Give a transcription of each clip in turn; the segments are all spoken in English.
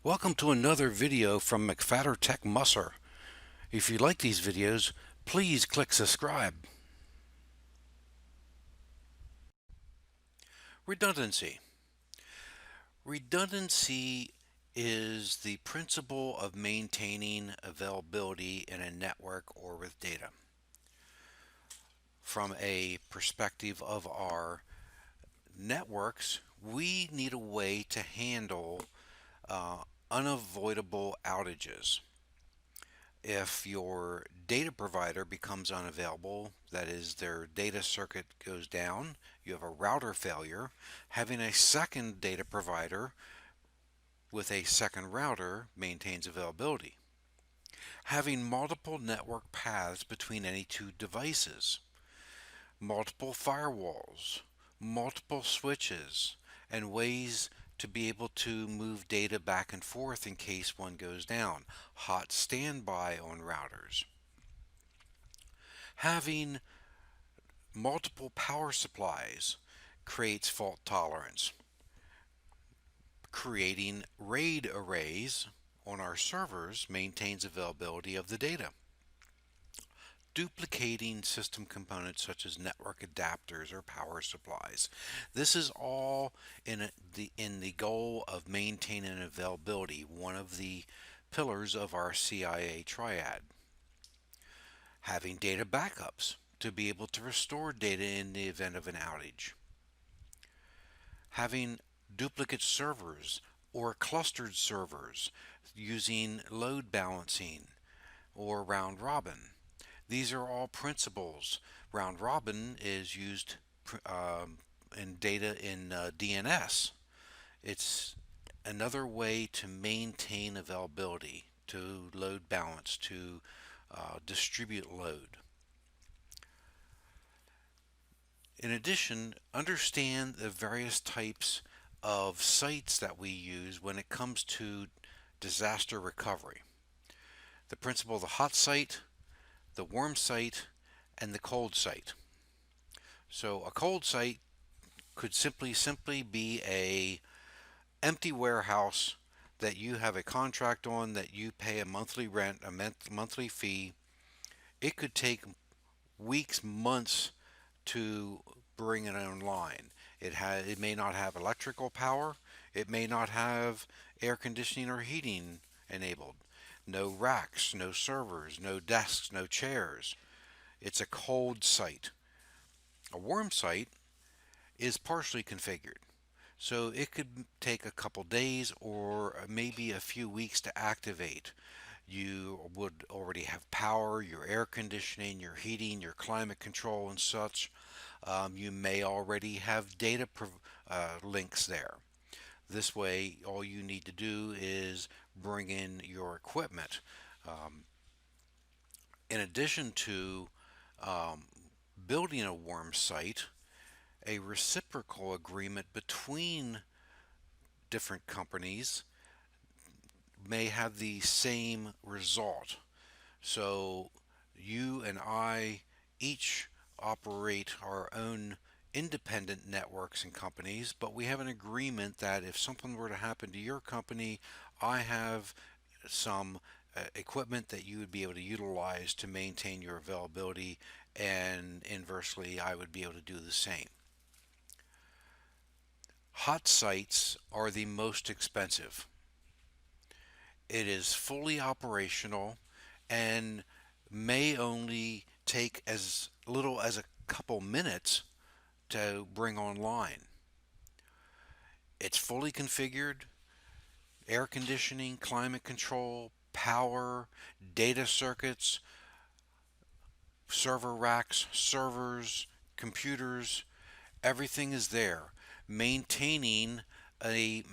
Welcome to another video from McFatter Tech Musser. If you like these videos, please click subscribe. Redundancy. Redundancy is the principle of maintaining availability in a network or with data. From a perspective of our networks, we need a way to handle unavoidable outages. If your data provider becomes unavailable, that is, their data circuit goes down, you have a router failure, having a second data provider with a second router maintains availability. Having multiple network paths between any two devices, multiple firewalls, multiple switches, and ways to be able to move data back and forth in case one goes down. Hot standby on routers. Having multiple power supplies creates fault tolerance. Creating RAID arrays on our servers maintains availability of the data. Duplicating system components such as network adapters or power supplies. This is all in the goal of maintaining availability, one of the pillars of our CIA triad. Having data backups to be able to restore data in the event of an outage. Having duplicate servers or clustered servers using load balancing or round robin. These are all principles. Round robin is used in data in DNS. It's another way to maintain availability, to load balance, to distribute load. In addition, understand the various types of sites that we use when it comes to disaster recovery. The principle of the hot site, the warm site, and the cold site. So a cold site could simply be a empty warehouse that you have a contract on, that you pay a monthly rent, a monthly fee. It could take weeks, months to bring it online. It may not have electrical power. It may not have air conditioning or heating enabled. No racks, no servers, no desks, no chairs. It's a cold site. A warm site is partially configured. So it could take a couple days or maybe a few weeks to activate. You would already have power, your air conditioning, your heating, your climate control and such. You may already have data links there. This way, all you need to do is bring in your equipment. Um, in addition to um, building a warm site, a reciprocal agreement between different companies may have the same result. So you and I each operate our own independent networks and companies, but we have an agreement that if something were to happen to your company, I have some equipment that you would be able to utilize to maintain your availability, and inversely, I would be able to do the same. Hot sites are the most expensive. It is fully operational and may only take as little as a couple minutes to bring online. It's fully configured, air conditioning, climate control, power, data circuits, server racks, servers, computers, everything is there. Maintaining a,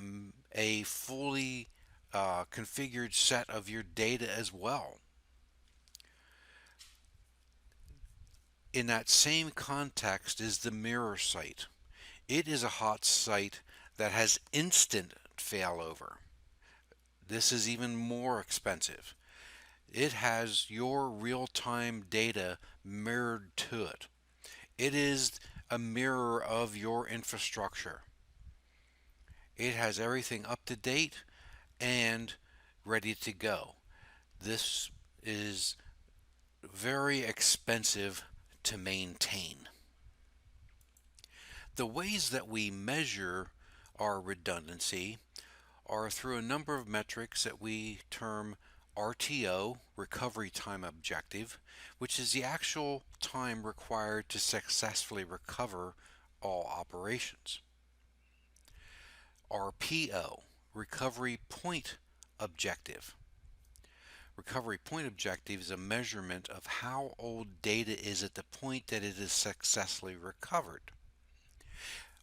a fully configured set of your data as well. In that same context is the mirror site. It is a hot site that has instant failover. This is even more expensive. It has your real-time data mirrored to it. It is a mirror of your infrastructure. It has everything up to date and ready to go. This is very expensive to maintain. The ways that we measure our redundancy are through a number of metrics that we term RTO, Recovery Time Objective, which is the actual time required to successfully recover all operations. RPO, Recovery Point Objective. Recovery Point Objective is a measurement of how old data is at the point that it is successfully recovered.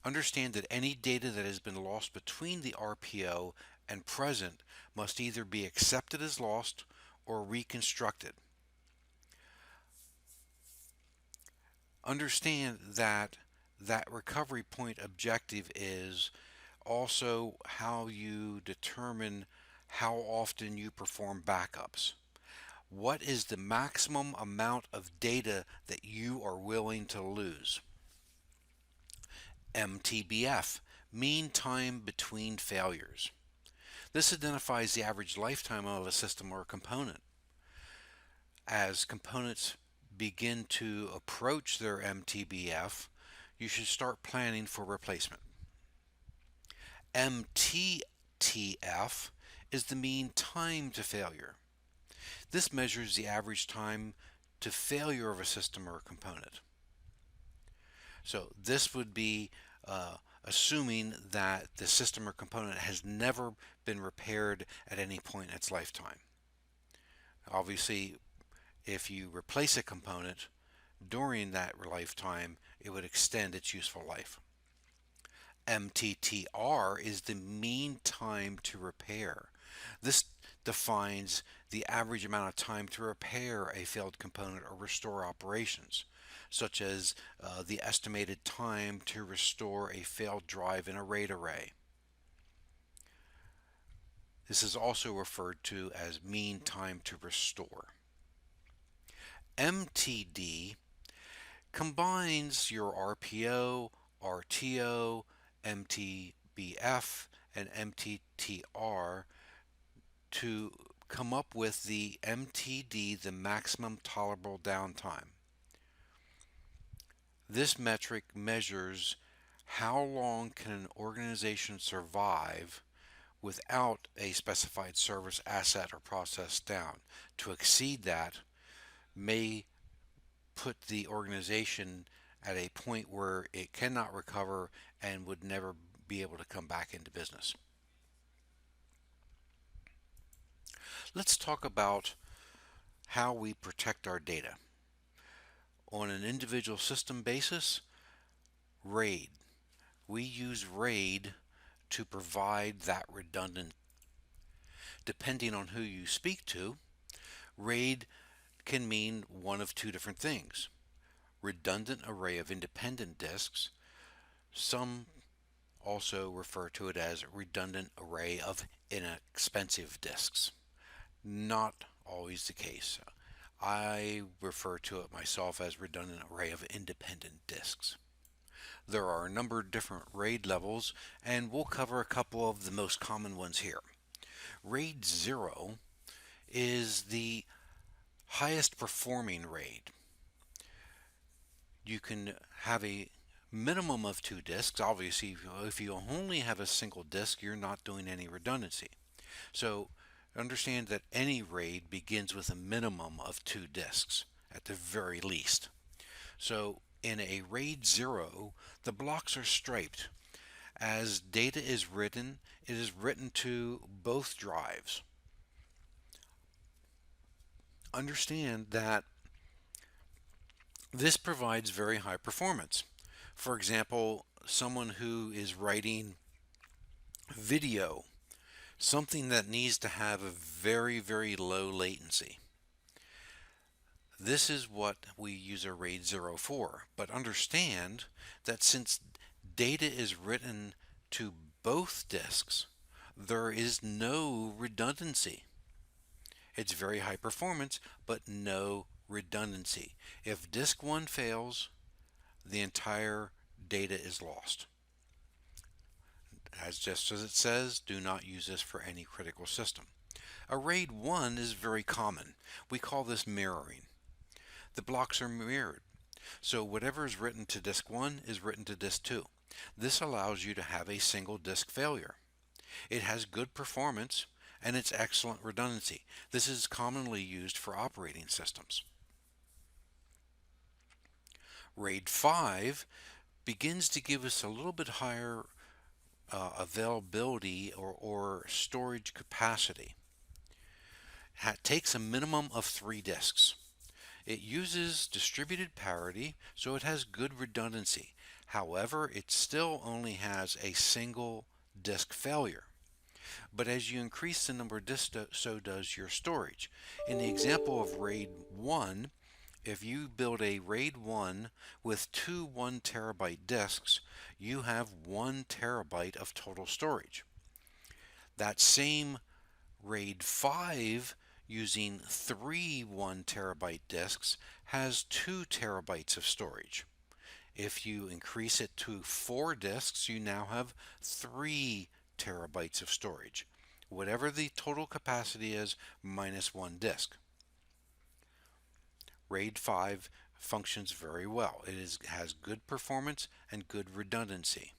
Understand that any data that has been lost between the RPO and present must either be accepted as lost or reconstructed. Understand that that recovery point objective is also how you determine how often you perform backups. What is the maximum amount of data that you are willing to lose? MTBF, mean time between failures. This identifies the average lifetime of a system or a component. As components begin to approach their MTBF, you should start planning for replacement. MTTF is the mean time to failure. This measures the average time to failure of a system or a component. So this would be assuming that the system or component has never been repaired at any point in its lifetime. Obviously, if you replace a component during that lifetime, it would extend its useful life. MTTR is the mean time to repair. This defines the average amount of time to repair a failed component or restore operations, such as the estimated time to restore a failed drive in a RAID array. This is also referred to as mean time to restore. MTD combines your RPO, RTO, MTBF, and MTTR to come up with the MTD, the maximum tolerable downtime. This metric measures how long can an organization survive without a specified service, asset, or process down. To exceed that may put the organization at a point where it cannot recover and would never be able to come back into business. Let's talk about how we protect our data. On an individual system basis, RAID. We use RAID to provide that redundant. Depending on who you speak to, RAID can mean one of two different things. Redundant array of independent disks. Some also refer to it as redundant array of inexpensive disks. Not always the case. I refer to it myself as redundant array of independent disks. There are a number of different RAID levels, and we'll cover a couple of the most common ones here. RAID 0 is the highest performing RAID. You can have a minimum of 2 disks. Obviously, if you only have a single disk, you're not doing any redundancy. So understand that any RAID begins with a minimum of 2 disks at the very least. So in a RAID 0, the blocks are striped. As data is written, it is written to both drives. Understand that this provides very high performance. For example, someone who is writing video, something that needs to have a very, very low latency. This is what we use a RAID 0 for. But understand that since data is written to both disks, there is no redundancy. It's very high performance, but no redundancy. If disk 1 fails, the entire data is lost. As just as it says, do not use this for any critical system. A RAID 1 is very common. We call this mirroring. The blocks are mirrored. So whatever is written to disk 1 is written to disk 2. This allows you to have a single disk failure. It has good performance and it's excellent redundancy. This is commonly used for operating systems. RAID 5 begins to give us a little bit higher availability or storage capacity. Takes a minimum of 3 disks. It uses distributed parity, so it has good redundancy. However, it still only has a single disk failure. But as you increase the number of disks, so does your storage. In the example of RAID 1, if you build a RAID 1 with two 1 terabyte disks, you have 1 terabyte of total storage. That same RAID 5 using three 1 terabyte disks has 2 terabytes of storage. If you increase it to 4 disks, you now have 3 terabytes of storage. Whatever the total capacity is minus 1 disk. RAID 5 functions very well. It has good performance and good redundancy.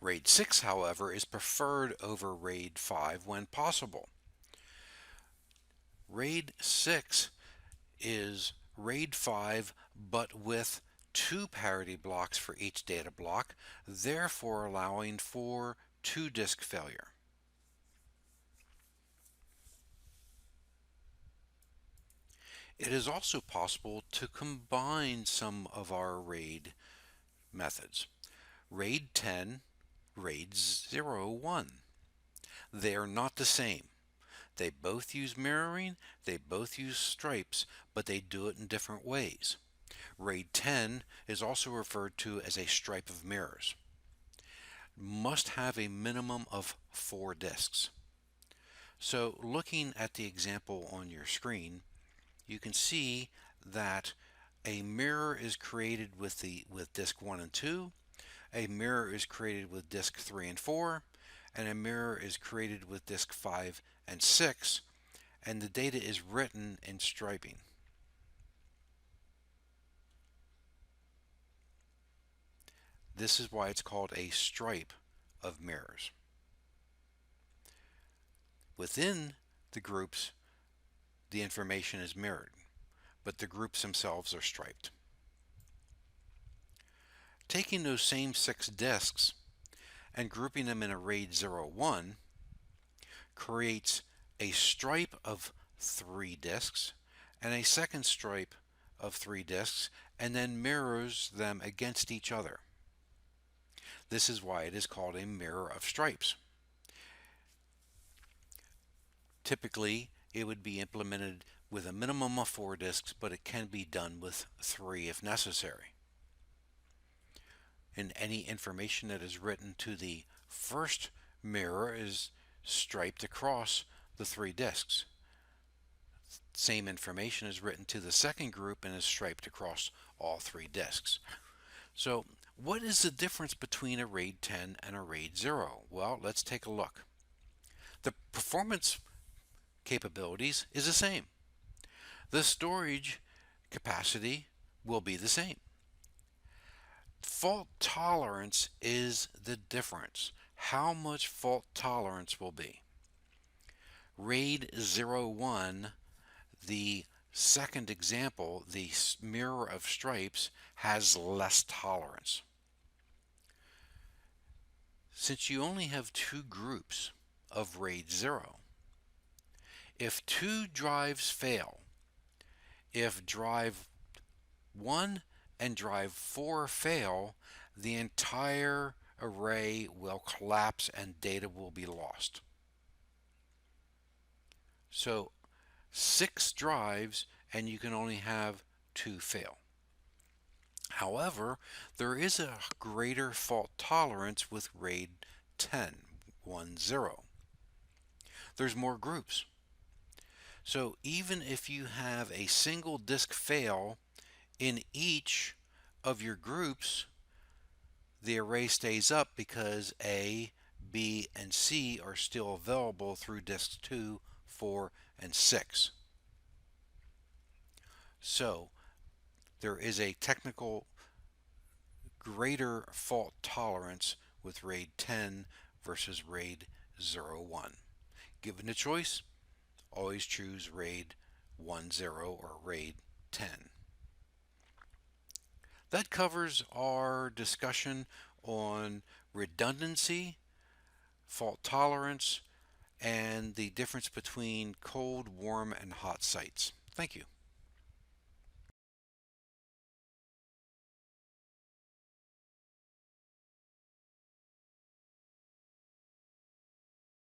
RAID 6, however, is preferred over RAID 5 when possible. RAID 6 is RAID 5 but with 2 parity blocks for each data block, therefore allowing for 2 disk failure. It is also possible to combine some of our RAID methods. RAID 10, RAID 01. They are not the same. They both use mirroring, they both use stripes, but they do it in different ways. RAID 10 is also referred to as a stripe of mirrors. Must have a minimum of 4 disks. So looking at the example on your screen, you can see that a mirror is created with disk 1 and 2, a mirror is created with disk 3 and 4, and a mirror is created with disk 5 and 6, and the data is written in striping. This is why it's called a stripe of mirrors. Within the groups, the information is mirrored, but the groups themselves are striped. Taking those same 6 disks and grouping them in a RAID 01 creates a stripe of 3 disks and a second stripe of 3 disks and then mirrors them against each other. This is why it is called a mirror of stripes. Typically, it would be implemented with a minimum of 4 disks, but it can be done with 3 if necessary. And any information that is written to the first mirror is striped across the 3 disks. Same information is written to the second group and is striped across all 3 disks. So what is the difference between a RAID 10 and a RAID 0? Well, let's take a look. The performance capabilities is the same. The storage capacity will be the same. Fault tolerance is the difference. How much fault tolerance will be. RAID 01, the second example, the mirror of stripes, has less tolerance. Since you only have 2 groups of RAID 0, if 2 drives fail, if drive 1 and drive 4 fail, the entire array will collapse and data will be lost. So 6 drives and you can only have 2 fail. However, there is a greater fault tolerance with RAID 10, 1.0. There's more groups. So even if you have a single disk fail in each of your groups, the array stays up because A, B, and C are still available through disks 2, 4, and 6. So there is a technical greater fault tolerance with RAID 10 versus RAID 01. Given the choice, always choose RAID 10 or RAID 10. That covers our discussion on redundancy, fault tolerance, and the difference between cold, warm, and hot sites. Thank you.